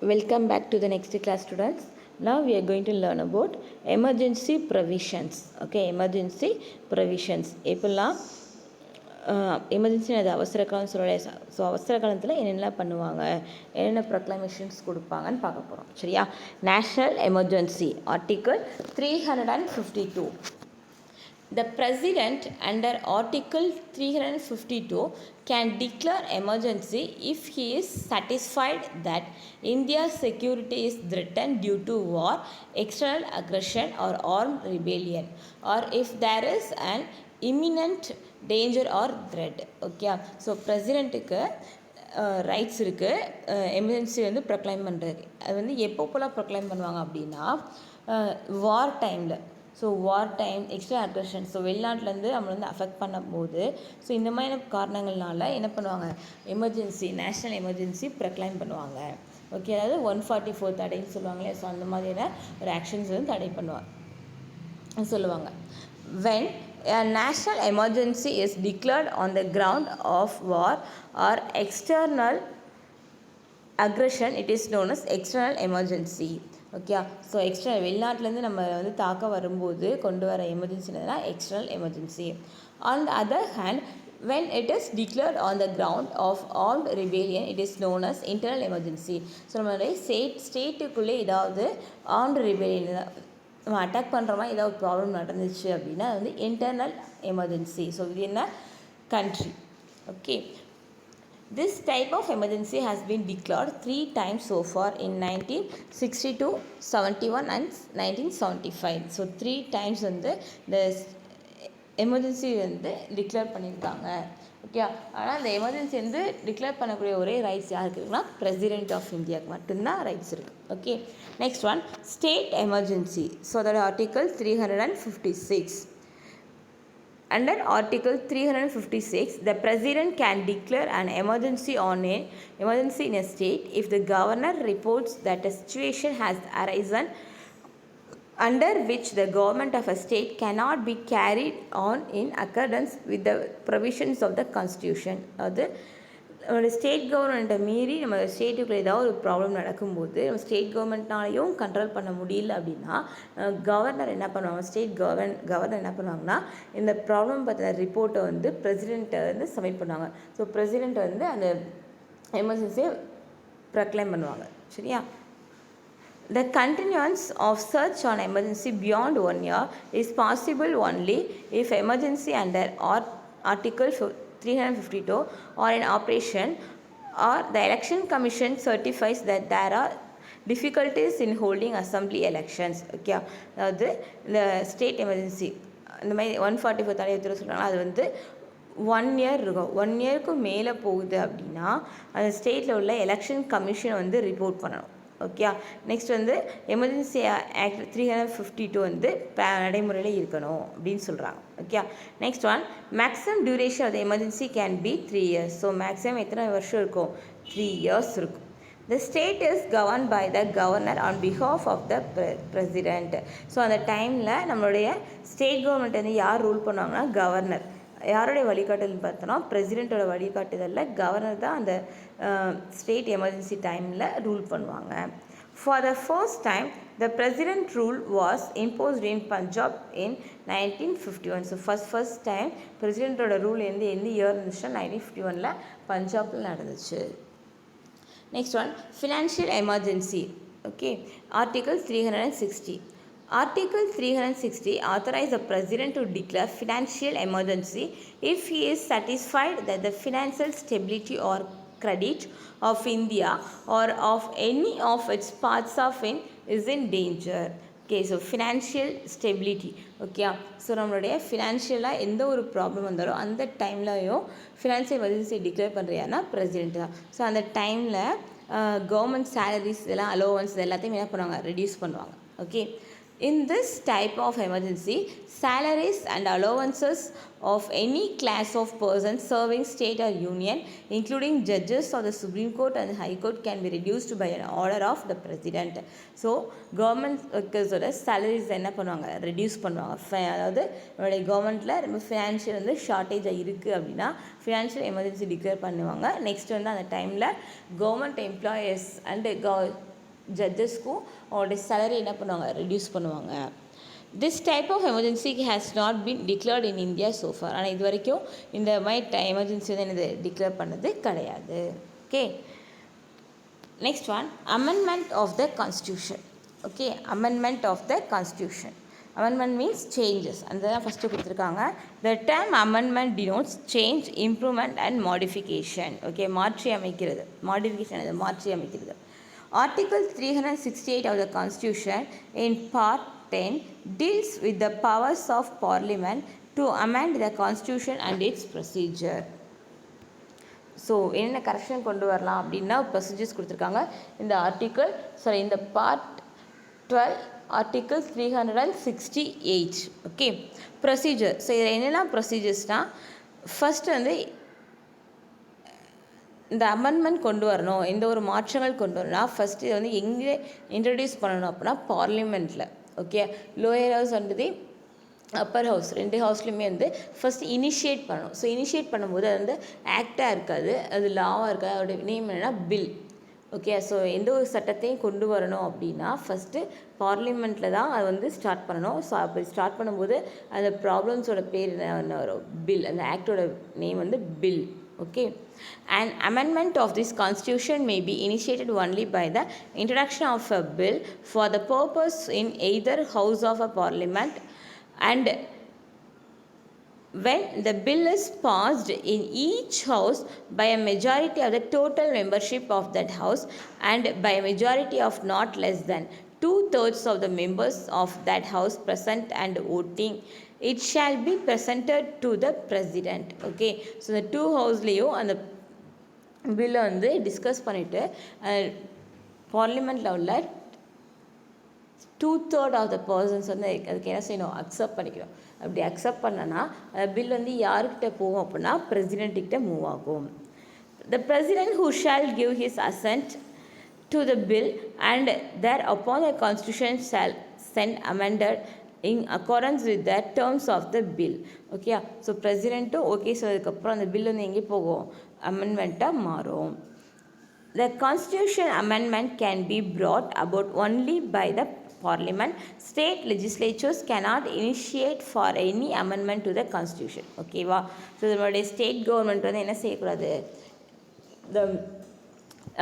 Welcome back to the next class, students. Now we are going to learn about emergency provisions. Okay, emergency provisions. எப்பெல்லாம் emergency அது அவசர காலம் சொல்ல. So அவசர காலத்தில் என்னென்னலாம் பண்ணுவாங்க, என்னென்ன ப்ரொக்ளமேஷன்ஸ் கொடுப்பாங்கன்னு பார்க்க போகிறோம். சரியா? National emergency article 352. The President under Article 352 can declare emergency if he is satisfied that India's security is threatened due to war, external aggression or armed rebellion, or if there is an imminent danger or threat. Okay, so President-க்கு rights இருக்குது emergency வந்து proclaim பண்ணுறது. அது வந்து எப்போப்போலாம் proclaim பண்ணுவாங்க அப்படின்னா war டைமில். So war time, extra aggression, so வெளிநாட்டிலேருந்து நம்மளை வந்து அஃபெக்ட் பண்ணும்போது ஸோ இந்த மாதிரியான காரணங்கள்னால என்ன பண்ணுவாங்க, எமர்ஜென்சி, நேஷ்னல் எமர்ஜென்சி ப்ரொக்ளைம் பண்ணுவாங்க. ஓகே, அதாவது 144 தடைன்னு சொல்லுவாங்களே, ஸோ அந்த மாதிரியான ஒரு ஆக்ஷன்ஸ் வந்து தடை பண்ணுவாங்க சொல்லுவாங்க. When a national emergency is declared on the ground of war or external aggression, it is known as external emergency. Okay, so external வெளிநாட்டிலேருந்து நம்ம வந்து தாக்க வரும்போது கொண்டு வர எமர்ஜென்சினா external emergency. On the other hand, when it is declared on the ground of armed rebellion, it is known as internal emergency. So நம்மளுடைய ஸ்டேட்டுக்குள்ளே ஏதாவது ஆர்ம்டு ரிபெலியன் நம்ம அட்டாக் பண்ணுற மாதிரி ஏதாவது ஒரு ப்ராப்ளம் நடந்துச்சு அப்படின்னா அது வந்து இன்டர்னல் எமர்ஜென்சி. ஸோ இது என்ன, country. Okay, this type of emergency has been declared 3 times so far in 1962, 71 and 1975. So 3 times வந்து இந்த எமர்ஜென்சி வந்து டிக்ளேர் பண்ணியிருக்காங்க. ஓகே, ஆனால் அந்த எமர்ஜென்சி வந்து டிக்ளேர் பண்ணக்கூடிய ஒரே ரைட்ஸ் யாருக்கு இருக்குன்னா பிரசிடென்ட் ஆஃப் இந்தியாவுக்கு மட்டும்தான் ரைட்ஸ் இருக்குது. Okay, next one, state emergency. So அதோட article 356. Under Article 356, the President can declare an emergency in a state if the governor reports that a situation has arisen under which the government of a state cannot be carried on in accordance with the provisions of the Constitution. அது நம்மளோட state கவர்மெண்ட்டை மீறி நம்ம ஸ்டேட்டுக்குள்ளே ஏதாவது ஒரு problem நடக்கும்போது நம்ம state கவர்மெண்ட்னாலையும் control பண்ண முடியல அப்படின்னா கவர்னர் என்ன பண்ணுவாங்க, ஸ்டேட் கவர்னர் என்ன பண்ணுவாங்கன்னா இந்த ப்ராப்ளம் பற்றின ரிப்போர்ட்டை வந்து பிரசிடெண்ட்டை வந்து சப்மிட் பண்ணுவாங்க. ஸோ பிரசிடெண்ட் வந்து அந்த எமர்ஜென்சியை ப்ரொக்ளைம் பண்ணுவாங்க. சரியா? The continuance of search on emergency beyond 1 year is possible only if emergency under Article 352 or in operation or the election commission certifies that there are difficulties in holding assembly elections. Okay, அதாவது இந்த state emergency இந்த மாதிரி 144 தடை எடுத்துகிட்டு சொல்கிறாங்க, அது வந்து 1 year இருக்கும். 1 yearக்கு மேலே போகுது அப்படின்னா அந்த ஸ்டேட்டில் உள்ள எலெக்ஷன் கமிஷன் வந்து ரிப்போர்ட் பண்ணணும். ஓகே, நெக்ஸ்ட் வந்து எமர்ஜென்சி ஆக்ட் 352 வந்து நடைமுறையில் இருக்கணும் அப்படின்னு சொல்கிறாங்க. Okay, next one, maximum duration of the emergency can be 3 years. So maximum எத்தனை வருஷம் இருக்கும், 3 years இருக்கும். The state is governed by the governor on behalf of the president. So அந்த டைமில் நம்மளுடைய ஸ்டேட் கவர்மெண்ட் வந்து யார் ரூல் பண்ணுவாங்கன்னா கவர்னர். யாருடைய வழிகாட்டுதல் பார்த்தோன்னா பிரசிடெண்ட்டோட வழிகாட்டுதலில் கவர்னர் தான் அந்த ஸ்டேட் எமர்ஜென்சி டைமில் ரூல் பண்ணுவாங்க. For the first time the president rule was imposed in Punjab in 1951. So first time பிரசிடெண்ட்டோட ரூல் எந்த இயர் இருந்துச்சுன்னா 1951 பஞ்சாபில் நடந்துச்சு. Next one, financial emergency. Okay, article 360. Article 360 authorizes the President to declare financial emergency if he is satisfied that the financial stability or credit of India or of any of its parts of it is in danger. Okay, so financial stability. Okay, so நம்மளுடைய ஃபினான்ஷியலாக எந்த ஒரு problem வந்தாலும் அந்த டைம்லையும் financial emergency declare பண்ணுறியான்னா president தான். So அந்த டைமில் கவர்மெண்ட் சேலரிஸ் இதெல்லாம் அலோவன்ஸ் இது எல்லாத்தையும் என்ன பண்ணுவாங்க, ரெடியூஸ் பண்ணுவாங்க. Okay, In this type of emergency, salaries and allowances of any class of persons serving state or union, including judges of the Supreme Court and High Court, can be reduced by an order of the President. So government ஒர்க்கர்ஸோட salaries என்ன பண்ணுவாங்க, reduce பண்ணுவாங்க. அதாவது நம்மளுடைய கவர்மெண்ட்டில் ரொம்ப financial வந்து ஷார்ட்டேஜாக இருக்குது அப்படின்னா ஃபினான்ஷியல் எமர்ஜென்சி டிக்ளேர் பண்ணுவாங்க. நெக்ஸ்ட் வந்து அந்த டைமில் கவர்மெண்ட் எம்ப்ளாயர்ஸ் அண்டு ஜட்ஜஸ்க்கும் அவங்களுடைய சேலரி என்ன பண்ணுவாங்க, ரெடியூஸ் பண்ணுவாங்க. This type of emergency has not been declared in India so far. ஆனால் இது வரைக்கும் இந்த மாதிரி எமர்ஜென்சி வந்து என்னது டிக்ளேர் பண்ணது கிடையாது. Okay, next one, amendment of the constitution. Okay, amendment of the constitution. Amendment means changes, அந்த தான் ஃபஸ்ட்டு கொடுத்துருக்காங்க. The term amendment denotes change, improvement and modification. Okay, மாற்றி அமைக்கிறது. மாடிஃபிகேஷன் அது மாற்றி அமைக்கிறது. Article 368 of the Constitution in Part 10 deals with the powers of Parliament to amend the Constitution and its procedure. So என்ன correction கொண்டு வரலாம் அப்படின்னா procedures கொடுத்துருக்காங்க இந்த ஆர்டிக்கிள். சாரி, இந்த part 12 article 368. Okay, procedure. So இதில் என்னெல்லாம் ப்ரொசீஜர்ஸ்னால், ஃபஸ்ட்டு வந்து இந்த அமெண்ட்மெண்ட் கொண்டு வரணும், எந்த ஒரு மாற்றங்கள் கொண்டு வரணும்னா ஃபஸ்ட்டு இதை வந்து எங்கே இன்ட்ரடியூஸ் பண்ணணும் அப்படின்னா பார்லிமெண்ட்டில். Okay, lower house and upper house ரெண்டு ஹவுஸ்லையுமே வந்து ஃபஸ்ட்டு இனிஷியேட் பண்ணணும். ஸோ இனிஷியேட் பண்ணும்போது அது வந்து ஆக்டாக இருக்காது, அது லாவாக இருக்காது. அதோடைய நேம் என்னென்னா பில். ஓகே, ஸோ எந்த ஒரு சட்டத்தையும் கொண்டு வரணும் அப்படின்னா ஃபஸ்ட்டு பார்லிமெண்ட்டில் தான் அது வந்து ஸ்டார்ட் பண்ணணும். ஸோ அப்படி ஸ்டார்ட் பண்ணும்போது அந்த ப்ராப்ளம்ஸோட பேர் என்ன வரும், பில். அந்த ஆக்டோட நேம் வந்து bill. Okay, an amendment of this constitution may be initiated only by the introduction of a bill for the purpose in either house of a parliament, and when the bill is passed in each house by a majority of the total membership of that house and by a majority of not less than 2/3 of the members of that house present and voting, it shall be presented to the president. Okay, so இந்த two ஹவுஸ்லேயும் அந்த பில்லை வந்து discuss பண்ணிவிட்டு பார்லிமெண்ட்டில் உள்ள 2/3 of the persons வந்து அதுக்கு என்ன செய்யணும், அக்செப்ட் பண்ணிக்கணும். அப்படி அக்செப்ட் பண்ணனா அந்த பில் வந்து யாருக்கிட்ட போகும் அப்படின்னா பிரசிடென்ட்கிட்ட மூவ் ஆகும். The president who shall give his assent to the bill and thereupon the constitution shall send amended in accordance with the terms of the bill. Okay, so பிரசிடென்ட்டும் ஓகே சொன்னதுக்கப்புறம் அந்த பில் வந்து எங்கே போகும், அமெண்ட்மெண்ட்டாக மாறும். The constitution amendment can be brought about only by the parliament. State legislatures cannot initiate for any amendment to the constitution. ஓகேவா, so நம்மளுடைய state government வந்து என்ன செய்யக்கூடாது, இந்த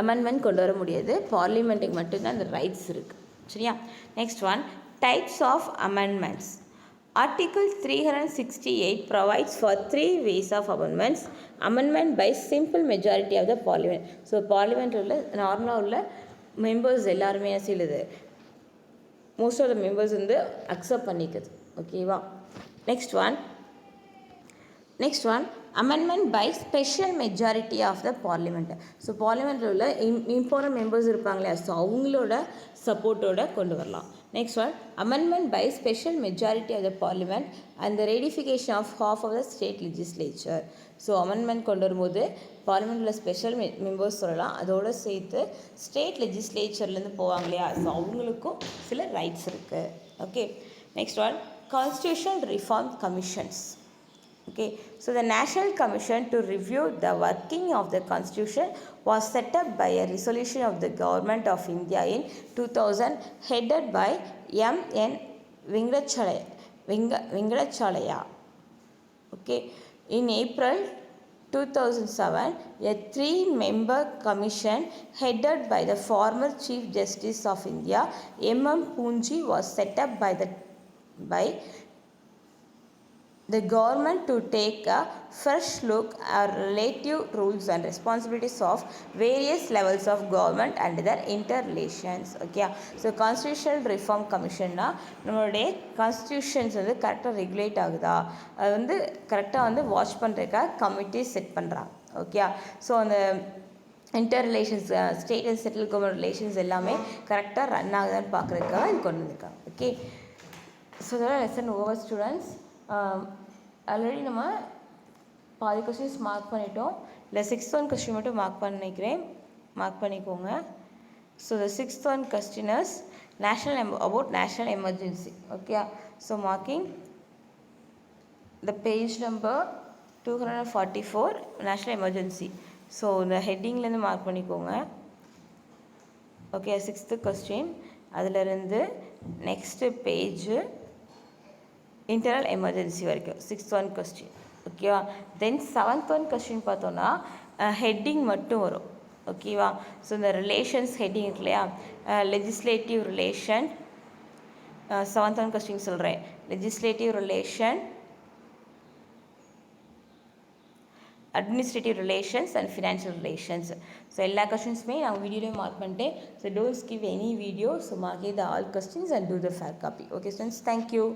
அமெண்ட்மெண்ட் கொண்டு வர முடியாது. பார்லிமெண்ட்டுக்கு மட்டும்தான் அந்த ரைட்ஸ் இருக்குது. சரியா, next one, types of amendments. Article 368 provides for 3 ways of amendments. Amendment by simple majority of the parliament. So parliament உள்ள நார்மலாக உள்ள மெம்பர்ஸ் எல்லாருமே என்ன செய்யுது, மோஸ்ட் ஆஃப் த மெம்பர்ஸ் வந்து அக்செப்ட் பண்ணிக்குது. ஓகேவா, next one amendment by special majority of the parliament. So பார்லிமெண்ட்டில் உள்ள இம்பார்ட்டன்ட் மெம்பர்ஸ் இருப்பாங்க இல்லையா, ஸோ அவங்களோட சப்போர்ட்டோட கொண்டு வரலாம். Next one, amendment by special majority of the parliament and the ratification of half of the state legislature. So amendment கொண்டு வரும்போது பார்லிமெண்ட்டில் ஸ்பெஷல் மெம்பர்ஸ் சொல்லலாம், அதோடு சேர்த்து ஸ்டேட் லெஜிஸ்லேச்சர்லேருந்து போவாங்க இல்லையா, ஸோ அவங்களுக்கும் சில ரைட்ஸ் இருக்குது. Okay, next one, constitution reform commissions. Okay, so the National Commission to review the working of the Constitution was set up by a resolution of the Government of India in 2000, headed by M.N. Venkatachalaya. Okay, in April 2007, a 3-member commission headed by the former Chief Justice of India, M.M. Poonji, was set up by the government to take a fresh look at relative rules and responsibilities of various levels of government and their interrelations. Okay, so constitutional reform commissionனா நம்மளுடைய constitutions வந்து கரெக்டாக regulate ஆகுதா, அது வந்து கரெக்டாக வந்து watch பண்ணுறதுக்காக committee set பண்ணுறாங்க. ஓகே, ஸோ அந்த inter relations, state and central government relations எல்லாமே கரெக்டாக ரன் ஆகுதான்னு பார்க்குறதுக்காக இது கொண்டு வந்திருக்காங்க. ஓகே, ஸோ இதோட லெசன் ஓவர் ஸ்டூடெண்ட்ஸ். ஆல்ரெடி நம்ம பாதி கொஸ்டின்ஸ் மார்க் பண்ணிட்டோம். இல்லை 6th ஒன் கொஸ்டின் மட்டும் மார்க் பண்ணிக்கோங்க. So the 6th one question is about national emergency. Okay, so marking the page number 244 national emergency. So இந்த ஹெட்டிங்லேருந்து மார்க் பண்ணிக்கோங்க. ஓகே, 6th கொஸ்டின் அதிலிருந்து நெக்ஸ்ட்டு பேஜு இன்டர்னல் எமர்ஜென்சி வரைக்கும் 6th one question. ஓகேவா? Then 7th one question பார்த்தோன்னா heading மட்டும் வரும். ஓகேவா? ஸோ இந்த ரிலேஷன்ஸ் ஹெட்டிங் இருக்கு இல்லையா, legislative relation, 7th one question சொல்கிறேன், legislative relation, administrative relations and financial relations. So எல்லா கொஸ்டின்ஸுமே நான் வீடியோலேயே மார்க் பண்ணிட்டேன். So don't skip any video. So mark the all questions and do the fair copy. Okay students, thank you.